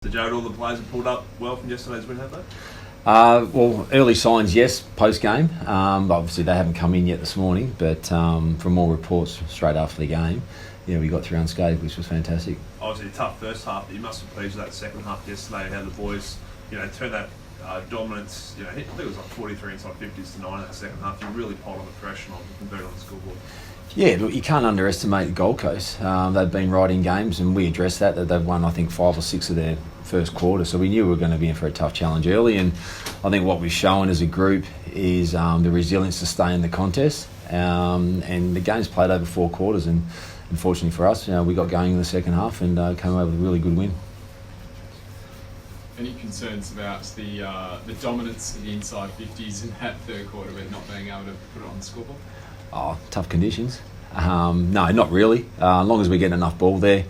So Jarrad, all the players have pulled up well from yesterday's win, have they? Well, early signs, yes, post-game. Obviously, they haven't come in yet this morning, but from all reports straight after the game, we got through unscathed, which was fantastic. Obviously, a tough first half, but you must have pleased with that second half yesterday, how the boys, turned that dominance, I think it was like 43 inside 50s to 9 in that second half. You really piled on the pressure and converted on the scoreboard. Yeah, look, you can't underestimate Gold Coast. They've been right in games, and we addressed that they've won, I think, 5 or 6 of their first quarter, so we knew we were going to be in for a tough challenge early, and I think what we've shown as a group is the resilience to stay in the contest, and the game's played over 4 quarters, and unfortunately for us, we got going in the second half and came away with a really good win. Any concerns about the dominance of the inside 50s in that third quarter, but not being able to put it on the scoreboard? Oh, tough conditions. No, not really. As long as we get enough ball there,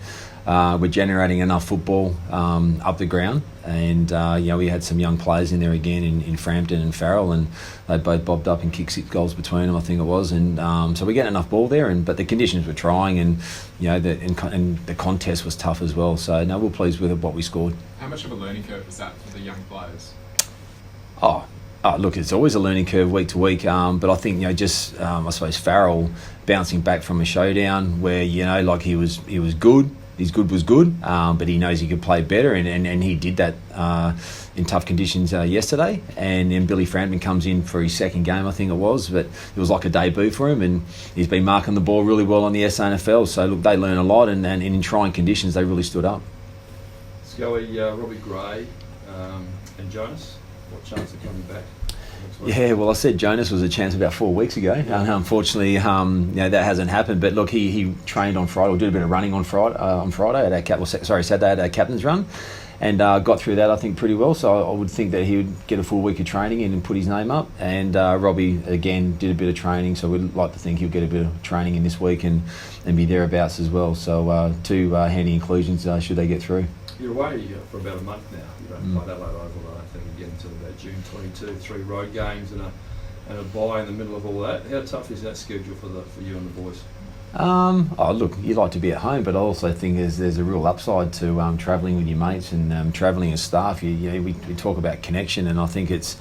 we're generating enough football up the ground, and we had some young players in there again in Frampton and Farrell, and they both bobbed up and kicked 6 goals between them, I think it was, and so we get enough ball there, but the conditions were trying, and the contest was tough as well. So no, we're pleased with what we scored. How much of a learning curve is that for the young players? Look, it's always a learning curve week to week, but I think I suppose Farrell bouncing back from a showdown where he was good. His good was good, but he knows he could play better, and he did that in tough conditions yesterday. And then Billy Frampton comes in for his second game, I think it was, but it was like a debut for him, and he's been marking the ball really well on the SANFL. So look, they learn a lot, and in trying conditions, they really stood up. Scully, Robbie Gray and Jonas, what chance of coming back? Yeah, well, I said Jonas was a chance about 4 weeks ago. Unfortunately, that hasn't happened. But look, he trained on Friday, or did a bit of running on Friday Saturday at our captain's run, and got through that, I think, pretty well. So I would think that he would get a full week of training in and put his name up. And Robbie, again, did a bit of training, so we'd like to think he'll get a bit of training in this week and be thereabouts as well. So 2 handy inclusions should they get through. You're away for about a month now. You don't play Adelaide Oval, I don't think, again until about June 22. 3 road games and a bye in the middle of all that. How tough is that schedule for you and the boys? Look, you like to be at home, but I also think there's a real upside to travelling with your mates and travelling as staff. We talk about connection, and I think it's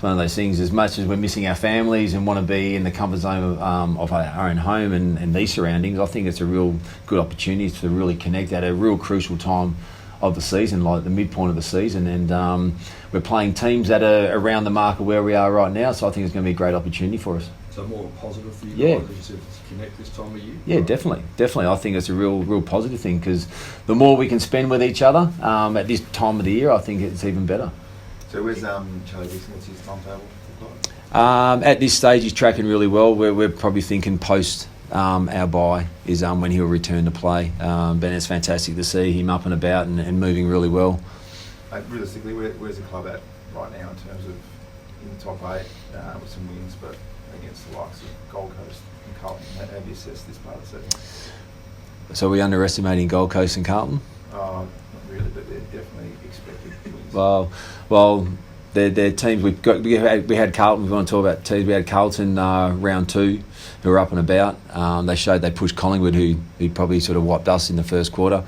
one of those things. As much as we're missing our families and want to be in the comfort zone of our own home and these surroundings, I think it's a real good opportunity to really connect at a real crucial time of the season, like the midpoint of the season, and we're playing teams that are around the mark of where we are right now, so I think it's going to be a great opportunity for us. So more positive for you guys, as you said, to connect this time of year? Yeah, right. Definitely. I think it's a real positive thing, because the more we can spend with each other at this time of the year, I think it's even better. So where's Charlie Dixon? What's his timetable? At this stage, he's tracking really well. We're probably thinking post our bye is when he'll return to play, but it's fantastic to see him up and about and moving really well. Realistically, where's the club at right now in terms of in the top 8 with some wins, but against the likes of Gold Coast and Carlton? How do you assess this part of the season? So we're underestimating Gold Coast and Carlton? Not really, but they're definitely expected wins. Well, they're teams. We had Carlton. We want to talk about teams. We had Carlton round 2, who were up and about. They pushed Collingwood, who probably sort of wiped us in the first quarter.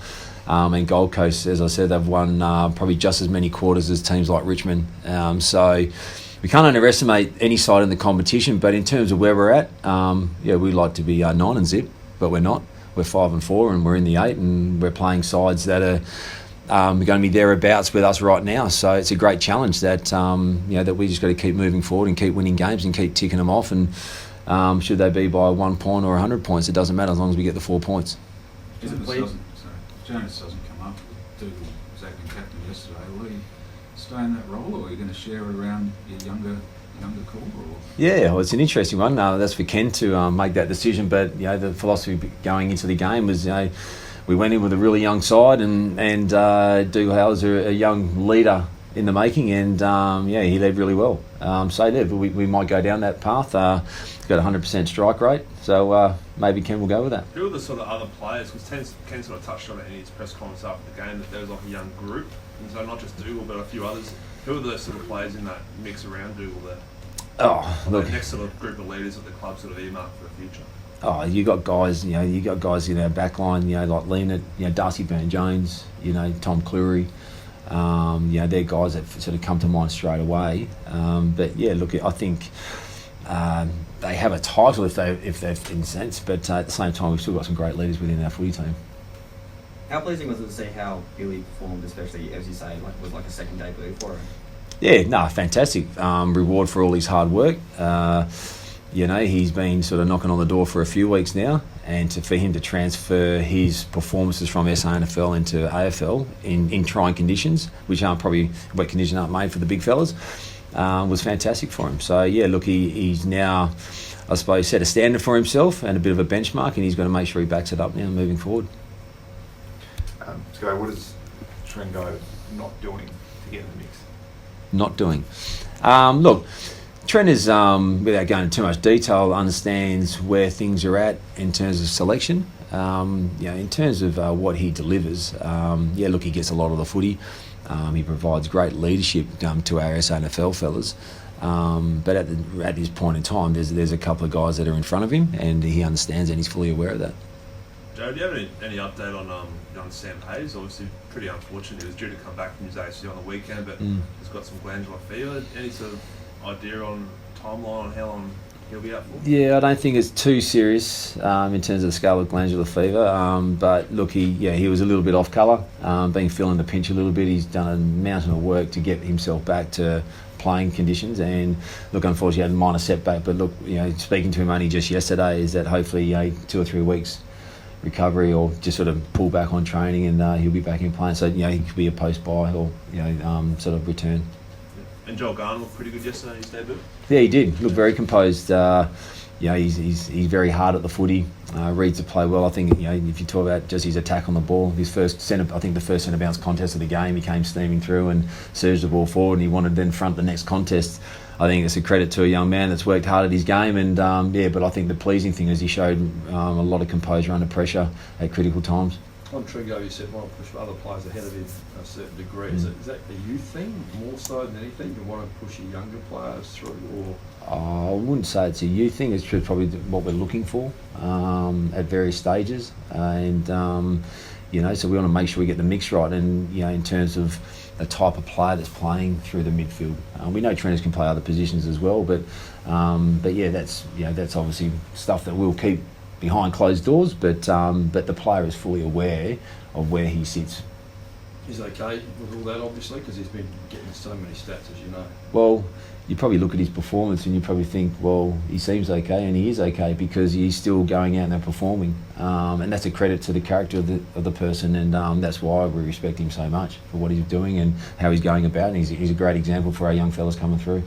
And Gold Coast, as I said, they've won probably just as many quarters as teams like Richmond. So we can't underestimate any side in the competition. But in terms of where we're at, we'd like to be 9 and zip, but we're not. We're 5 and 4, and we're in the 8, and we're playing sides that are going to be thereabouts with us right now. So it's a great challenge that that we just got to keep moving forward and keep winning games and keep ticking them off. And should they be by 1 point or 100 points, it doesn't matter as long as we get the 4 points. Jonas doesn't come up with Dougal, acting captain yesterday. Will he stay in that role, or are you going to share it around your younger core? Yeah, well, it's an interesting one. That's for Ken to make that decision. But the philosophy going into the game was we went in with a really young side, and Dougal Howard's a young leader in the making, and he led really well. We might go down that path. He's got a 100% strike rate, so maybe Ken will go with that. Who are the sort of other players? Because Ken sort of touched on it in his press conference after the game, that there was like a young group, and so not just Dougal but a few others. Who are the sort of players in that mix around Dougal there? Look, the next sort of group of leaders that the club sort of earmarked for the future. You got guys, you got guys in our back line, like Leonard, Darcy Burn-Jones, Tom Cleary, They're guys that sort of come to mind straight away. But yeah, look, I think they have a title if they're in a sense, but at the same time we've still got some great leaders within our footy team. How pleasing was it to see how Billy performed, especially as you say, was like a second debut for him? Yeah, no, fantastic. Reward for all his hard work. He's been sort of knocking on the door for a few weeks now, and for him to transfer his performances from SANFL into AFL in trying conditions, which aren't probably wet conditions aren't made for the big fellas, was fantastic for him. So yeah, look, he's now, I suppose, set a standard for himself and a bit of a benchmark, and he's got to make sure he backs it up now moving forward. What does Trengo not doing to get in the mix? Not doing. Look, Trent is, without going into too much detail, understands where things are at in terms of selection. In terms of what he delivers, he gets a lot of the footy. He provides great leadership to our SANFL fellas. But at this point in time, there's a couple of guys that are in front of him, and he understands and he's fully aware of that. Joe, do you have any update on young Sam Hayes? Obviously, pretty unfortunate. He was due to come back from his ACL on the weekend, but he's got some glandular fever. Any sort of idea on timeline on how long he'll be out for? Yeah, I don't think it's too serious in terms of the scale of glandular fever. But look, he was a little bit off colour, been feeling the pinch a little bit. He's done a mountain of work to get himself back to playing conditions, and look, unfortunately, he had a minor setback. But look, speaking to him only just yesterday, is that hopefully 2 or 3 weeks recovery, or just sort of pull back on training, and he'll be back in playing. So he could be a post-buy or sort of return. And Joel Garner looked pretty good yesterday in his debut. Yeah, he did. Looked very composed. He's very hard at the footy. Reads the play well. I think if you talk about just his attack on the ball, the first centre bounce contest of the game, he came steaming through and surged the ball forward, and he wanted to then front the next contest. I think it's a credit to a young man that's worked hard at his game, and but I think the pleasing thing is he showed a lot of composure under pressure at critical times. On Tringo, you said want to push other players ahead of him to a certain degree. Is that a youth thing more so than anything? You want to push your younger players through, or? I wouldn't say it's a youth thing. It's probably what we're looking for at various stages, and so we want to make sure we get the mix right, and in terms of the type of player that's playing through the midfield. We know trainers can play other positions as well, but that's obviously stuff that we'll keep behind closed doors. But the player is fully aware of where he sits. He's okay with all that, obviously, because he's been getting so many stats, as you know. Well, you probably look at his performance and you probably think, well, he seems okay, and he is okay because he's still going out and performing, and that's a credit to the character of the person, and that's why we respect him so much for what he's doing and how he's going about, and he's a great example for our young fellas coming through.